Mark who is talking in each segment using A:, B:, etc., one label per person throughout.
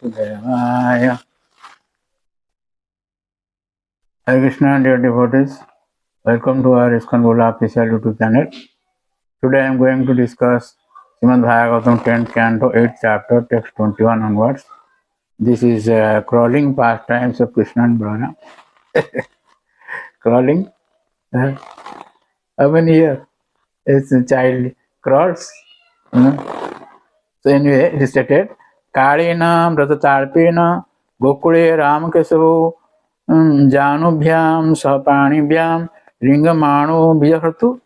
A: Vasudevaya. Hare Krishna, dear devotees. Welcome to our ISKCON Bola official YouTube channel. Today I am going to discuss Srimad Bhagavatam 10th Canto 8th chapter, text 21 onwards. This is crawling pastimes of Krishna and Balya. Crawling. How many years? It's a child crawls. So anyway, it is stated, Kalena Bratatarpena Gokule Ramakesavo Janubhyam Sapanibhyam Ringamano Bijahratu.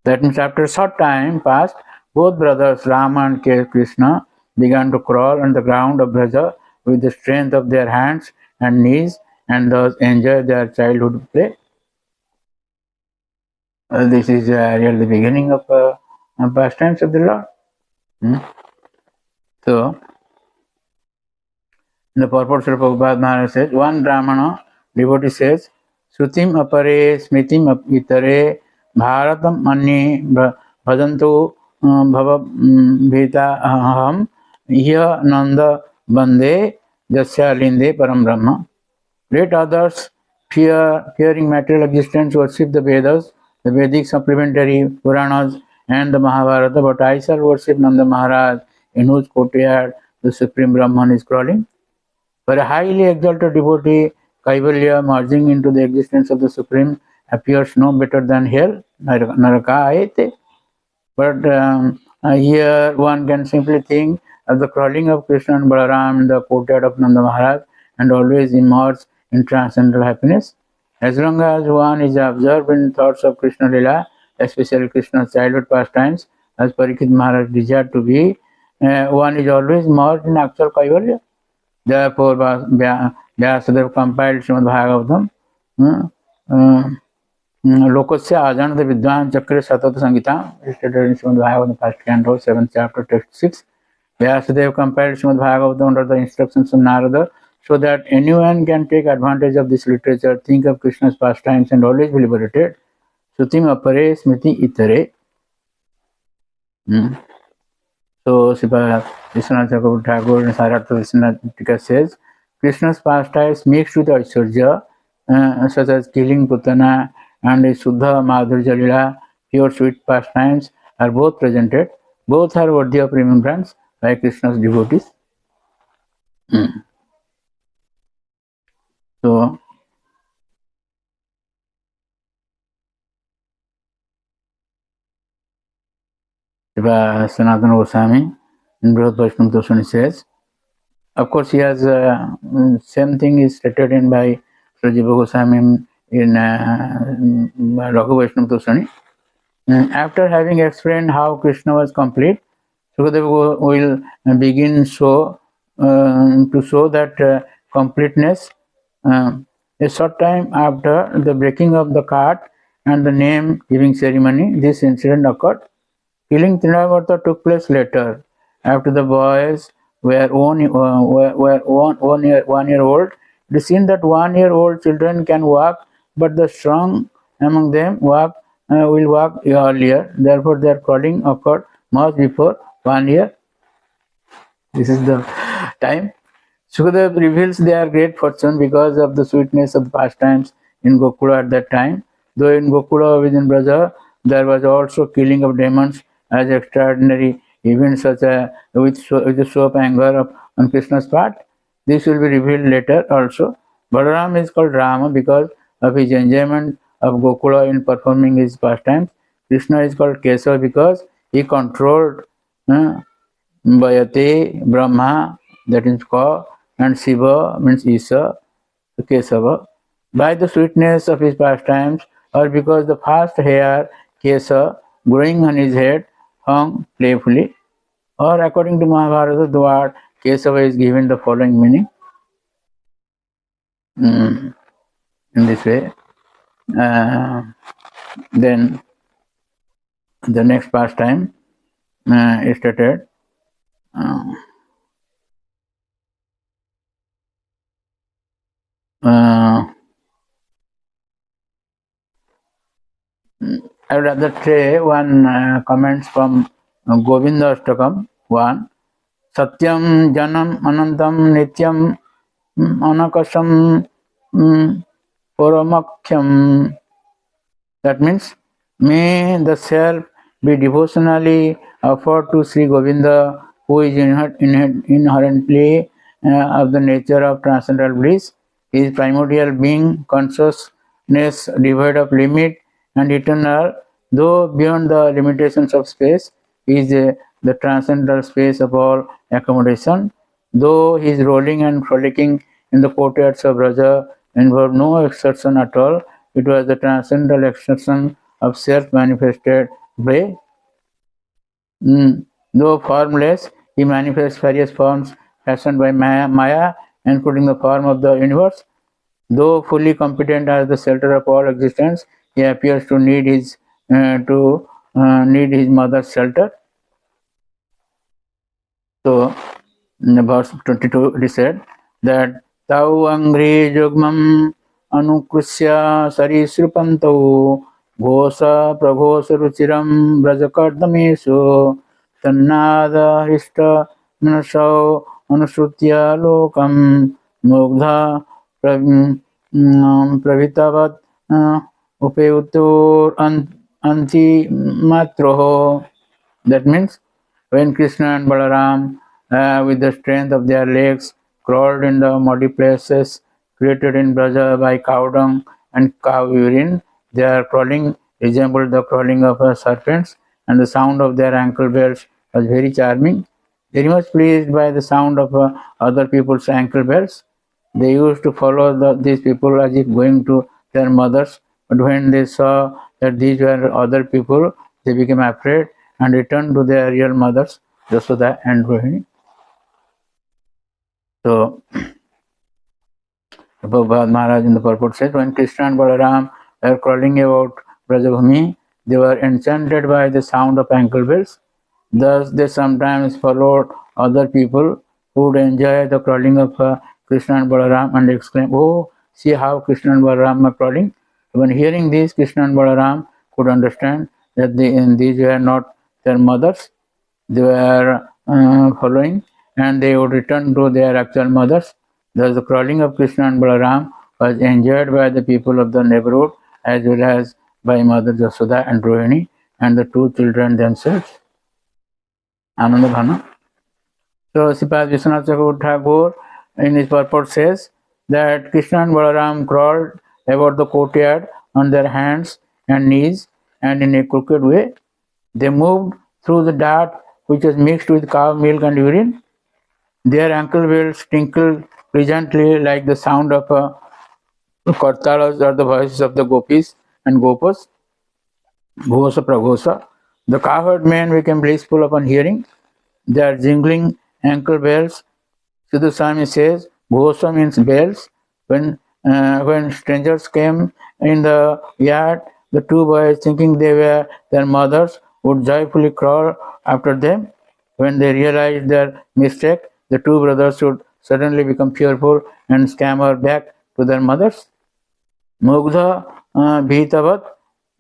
A: That means after a short time passed, both brothers Rama and Krishna began to crawl on the ground of Braja with the strength of their hands and knees and thus enjoy their childhood play. This is really the beginning of pastimes of the Lord. So, the purport of Prabhupada Maharaj says, one Brahmana devotee says, Srutim apare smitim itare bharatam anni bhajantu bhava bhita aham iya nanda bande jasya linde param brahma. Let others fearing material existence worship the Vedas, the Vedic supplementary Puranas and the Mahabharata, but I shall worship Nanda Maharaj in whose courtyard the Supreme Brahman is crawling. For a highly exalted devotee, Kaivalya merging into the existence of the Supreme appears no better than hell, Naraka ayate. But here one can simply think of the crawling of Krishna and Balaram in the courtyard of Nanda Maharaj and always immerse in transcendental happiness. As long as one is absorbed in thoughts of Krishna lila, especially Krishna's childhood pastimes, as Parikshit Maharaj desired to be, one is always immersed in actual Kaivalya. Therefore, Vyasadeva compiled Srimad Bhagavatam, Lokasya Ajanata Vidwan Chakra Satata Sangita, stated in Srimad Bhagavatam, first canto, 7th chapter, text 6. Vyasadeva compiled Srimad Bhagavatam under the instructions of Narada, so that anyone can take advantage of this literature, think of Krishna's pastimes, and always be liberated. Sutim apare smriti itare. So, Srila Vishwanath Chakravarti Thakur in Sarartha Vishwanath says, Krishna's pastimes mixed with Aishwarya, such as killing Putana and Suddha Madhurya Lila, pure sweet pastimes, are both presented. Both are worthy of remembrance by Krishna's devotees. So, Sanatana Goswami in Brihad Vaishnava Toshani says, of course, he has same thing is stated in by Jiva Goswami in Raghu Vaishnava Toshani. After having explained how Krishna was complete, Sukadeva will begin to show that completeness. A short time after the breaking of the cart and the name giving ceremony, this incident occurred. Killing Trinavarta took place later, after the boys were 1 year old. It is seen that 1 year old children can walk, but the strong among them will walk earlier. Therefore, their crawling occurred much before 1 year. This is the time. Sukadeva reveals their great fortune because of the sweetness of the pastimes in Gokula at that time. Though in Gokula within Braja, there was also killing of demons as extraordinary events such as with the show of anger on Krishna's part. This will be revealed later also. Balaram is called Rama because of his enjoyment of Gokula in performing his pastimes. Krishna is called Kesava because he controlled Vayate, Brahma, that is called, and Shiva means Isa, Kesava, by the sweetness of his pastimes, or because the fast hair, Kesa, growing on his head, hung playfully, or according to Mahabharata, the word Kesava is given the following meaning. In this way, then the next pastime is stated. I would rather say one comments from Govinda Ashtakam 1. Satyam Janam Anantam Nityam Anakasam Paramakyam. That means, may the self be devotionally offered to Sri Govinda, who is inherently of the nature of transcendental bliss. He is primordial being, consciousness devoid of limit and eternal, though beyond the limitations of space. He is the transcendental space of all accommodation. Though he is rolling and frolicking in the courtyards of Raja involved no exertion at all, it was the transcendental exertion of self-manifested way. Though formless, he manifests various forms fashioned by Maya, including the form of the universe. Though fully competent as the shelter of all existence, he appears to need his mother's shelter. So, in verse 22, it is said that Tau Angri Jugmam Anukrusya Sarisrupantau Ghosa Praghosa Ruchiram Brajakardameshu Tannada Hista Manasau Anusrutya Lokam Mugdha Pravitavat Upeutur Anti Matroho. That means, when Krishna and Balaram, with the strength of their legs, crawled in the muddy places created in Braja by cow dung and cow urine, their crawling resembled the crawling of serpents, and the sound of their ankle bells was very charming. Very much pleased by the sound of other people's ankle bells, they used to follow these people as if going to their mothers, but when they saw that these were other people, they became afraid and returned to their real mothers, Yashoda and Rohini. So, Prabhupada Maharaj in the purport says, when Krishna and Balaram were crawling about Brajabhumi, they were enchanted by the sound of ankle bells. Thus, they sometimes followed other people who would enjoy the crawling of Krishna and Balaram and exclaim, "Oh, see how Krishna and Balaram are crawling." When hearing this, Krishna and Balaram could understand that these were not their mothers, they were following, and they would return to their actual mothers. Thus, the crawling of Krishna and Balaram was enjoyed by the people of the neighborhood as well as by Mother Yashoda and Rohini and the two children themselves. Ananda Bhana. So, Sripad Vishwanath Thakur in his purport says that Krishna and Balaram crawled about the courtyard on their hands and knees and in a crooked way. They moved through the dirt which was mixed with cow milk and urine. Their ankle bells tinkled pleasantly like the sound of kartalas or the voices of the gopis and gopas. Ghosa praghosa. The cowherd men became blissful upon hearing their jingling ankle bells. Siddhaswami says, Ghosa means bells. When strangers came in the yard, the two boys, thinking they were their mothers, would joyfully crawl after them. When they realized their mistake, the two brothers would suddenly become fearful and scamper back to their mothers. Mugdha Bhitavat,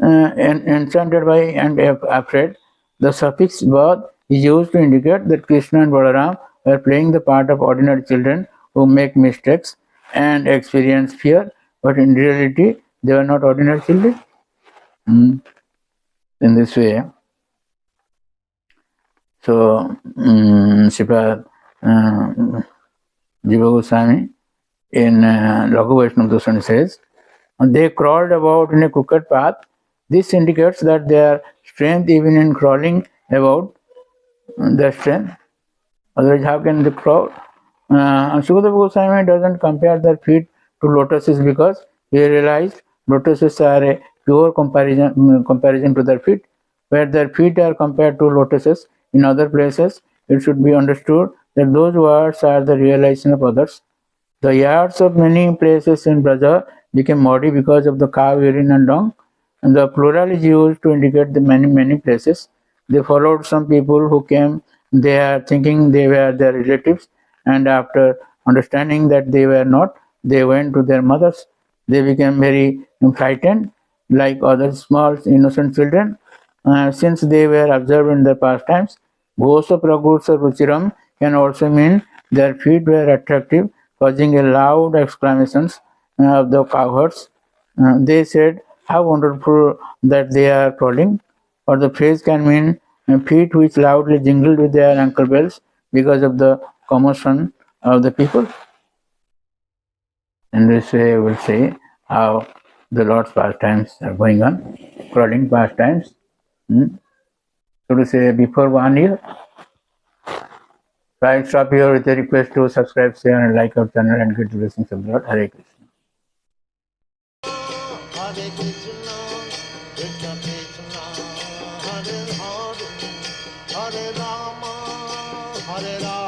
A: enchanted by and afraid. The suffix Vad is used to indicate that Krishna and Balaram were playing the part of ordinary children who make mistakes and experience fear, but in reality, they were not ordinary children. In this way, so Sripad Jiva Goswami in Laghu Vaishnava Dushan says, they crawled about in a crooked path. This indicates that their strength, even in crawling about, their strength. Otherwise, how can they crawl? Sukadeva Goswami doesn't compare their feet to lotuses because he realized lotuses are a pure comparison to their feet. Where their feet are compared to lotuses in other places, it should be understood that those words are the realization of others. The yards of many places in Braja became muddy because of the cow urine and dung, and the plural is used to indicate the many places. They followed some people who came there thinking they were their relatives, and after understanding that they were not, they went to their mothers. They became very frightened, like other small innocent children, since they were observed in their pastimes. Ghosa Pragursa Ruchiram can also mean their feet were attractive, causing a loud exclamations of the cowherds. They said, "How wonderful that they are crawling!" Or the phrase can mean feet which loudly jingled with their ankle bells because of the commotion of the people. In this way, we will see how the Lord's pastimes are going on, crawling pastimes. So to say before 1 year. So I stop here with a request to subscribe, share, and like our channel and get the blessings of the Lord. Hare Krishna. Hare Krishna, Krishna Krishna, Hare Hare, Hare Rama, Hare Rama.